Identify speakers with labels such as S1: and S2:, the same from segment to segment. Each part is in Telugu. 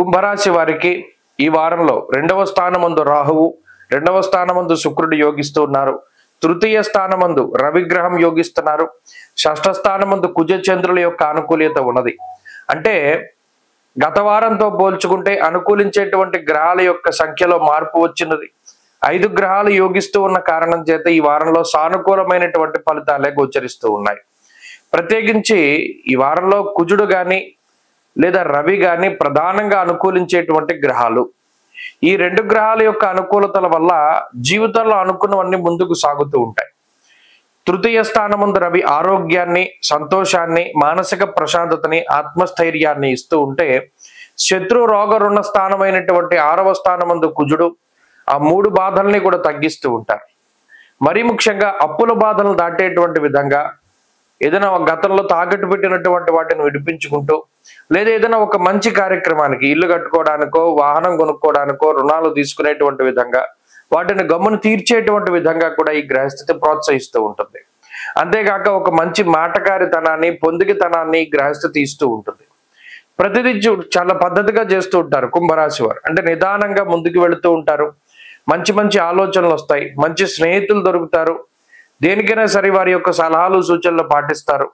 S1: కుంభరాశి వారికి ఈ వారంలో 2వ స్థానమందు రాహువు, 2వ స్థానమందు శుక్రుడు యోగిస్తూ ఉన్నారు. తృతీయ స్థానమందు రవిగ్రహం యోగిస్తున్నారు. షష్ఠ స్థానమందు కుజ చంద్రుల యొక్క అనుకూల్యత ఉన్నది. అంటే గత వారంతో పోల్చుకుంటే అనుకూలించేటువంటి గ్రహాల యొక్క సంఖ్యలో మార్పు వచ్చినది. 5 గ్రహాలు యోగిస్తూ ఉన్న కారణం చేత ఈ వారంలో సానుకూలమైనటువంటి ఫలితాలే గోచరిస్తూ ఉన్నాయి. ప్రత్యేకించి ఈ వారంలో కుజుడు గాని లేదా రవి గాని ప్రధానంగా అనుకూలించేటువంటి గ్రహాలు. ఈ 2 గ్రహాల యొక్క అనుకూలతల వల్ల జీవితంలో అనుకున్నవన్నీ ముందుకు సాగుతూ ఉంటాయి. తృతీయ స్థానమందు రవి ఆరోగ్యాన్ని, సంతోషాన్ని, మానసిక ప్రశాంతతని, ఆత్మస్థైర్యాన్ని ఇస్తూ ఉంటే, శత్రు రోగ రుణ స్థానమైనటువంటి 6వ స్థానమందు కుజుడు ఆ 3 బాధల్ని కూడా తగ్గిస్తూ ఉంటారు. మరీ ముఖ్యంగా అప్పుల బాధలను దాటేటువంటి విధంగా ఏదైనా గతంలో తాకట్టు పెట్టినటువంటి వాటిని విడిపించుకుంటూ, లేదా ఏదైనా ఒక మంచి కార్యక్రమానికి, ఇల్లు కట్టుకోవడానికో, వాహనం కొనుక్కోవడానికో, రుణాలు తీసుకునేటువంటి విధంగా, వాటిని గమ్మును తీర్చేటువంటి విధంగా కూడా ఈ గ్రహస్థితి ప్రోత్సహిస్తూ ఉంటుంది. అంతేకాక ఒక మంచి మాటకారితనాన్ని, పొందికతనాన్ని గ్రహస్థితి ఇస్తూ ఉంటుంది. ప్రతిదీ చాలా పద్ధతిగా చేస్తూ ఉంటారు కుంభరాశి వారు. అంటే నిదానంగా ముందుకు వెళుతూ ఉంటారు. మంచి మంచి ఆలోచనలు వస్తాయి. మంచి స్నేహితులు దొరుకుతారు. దేనికైనా సరే వారి యొక్క సలహాలు, సూచనలు పాటిస్తారు.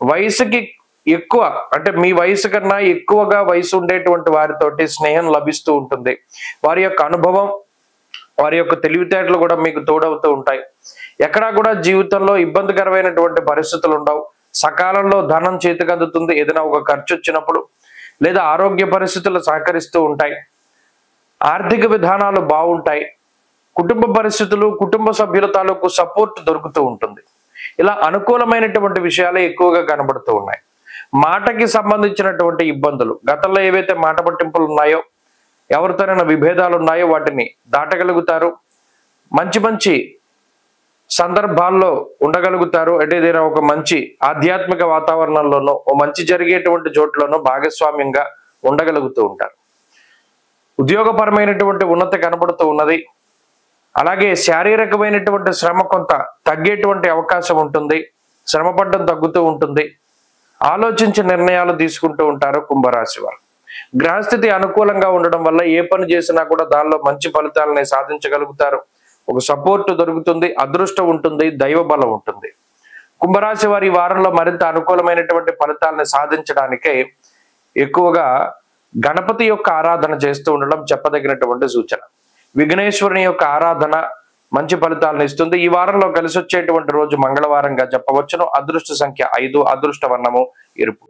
S1: వయసుకి ఎక్కువ, అంటే మీ వయసు కన్నా ఎక్కువగా వయసు ఉండేటువంటి వారితోటి స్నేహం లభిస్తూ ఉంటుంది. వారి యొక్క అనుభవం, వారి యొక్క తెలివితేటలు కూడా మీకు తోడవుతూ ఉంటాయి. ఎక్కడా కూడా జీవితంలో ఇబ్బందికరమైనటువంటి పరిస్థితులు ఉండవు. సకాలంలో ధనం చేతికి అందుతుంది. ఏదైనా ఒక ఖర్చు వచ్చినప్పుడు, లేదా ఆరోగ్య పరిస్థితులు సహకరిస్తూ ఉంటాయి. ఆర్థిక విధానాలు బాగుంటాయి. కుటుంబ పరిస్థితులు, కుటుంబ సభ్యుల తాలూకు సపోర్ట్ దొరుకుతూ ఉంటుంది. ఇలా అనుకూలమైనటువంటి విషయాలే ఎక్కువగా కనబడుతూ ఉన్నాయి. మాటకి సంబంధించినటువంటి ఇబ్బందులు, గతంలో ఏవైతే మాట పట్టింపులు ఉన్నాయో, ఎవరితోనైనా విభేదాలు ఉన్నాయో వాటిని దాటగలుగుతారు. మంచి మంచి సందర్భాల్లో ఉండగలుగుతారు. అంటే ఏదైనా ఒక మంచి ఆధ్యాత్మిక వాతావరణంలోనో, ఓ మంచి జరిగేటువంటి చోట్లోనో భాగస్వామ్యంగా ఉండగలుగుతూ ఉంటారు. ఉద్యోగపరమైనటువంటి ఉన్నతి కనబడుతూ ఉన్నది. అలాగే శారీరకమైనటువంటి శ్రమ కొంత తగ్గేటువంటి అవకాశం ఉంటుంది. శ్రమ పడ్డం తగ్గుతూ ఉంటుంది. ఆలోచించి నిర్ణయాలు తీసుకుంటూ ఉంటారు కుంభరాశి వారు. గ్రహస్థితి అనుకూలంగా ఉండడం వల్ల ఏ పని చేసినా కూడా దానిలో మంచి ఫలితాలని సాధించగలుగుతారు. ఒక సపోర్ట్ దొరుకుతుంది, అదృష్టం ఉంటుంది, దైవ బలం ఉంటుంది. కుంభరాశి వారి ఈ వారంలో మరింత అనుకూలమైనటువంటి ఫలితాలను సాధించడానికే ఎక్కువగా గణపతి యొక్క ఆరాధన చేస్తూ ఉండడం చెప్పదగినటువంటి సూచన. విఘ్నేశ్వరుని యొక్క ఆరాధన మంచి ఫలితాలను ఇస్తుంది. ఈ వారంలో కలిసి వచ్చేటువంటి రోజు మంగళవారంగా చెప్పవచ్చును. అదృష్ట సంఖ్య 5, అదృష్ట వర్ణము ఎరుపు.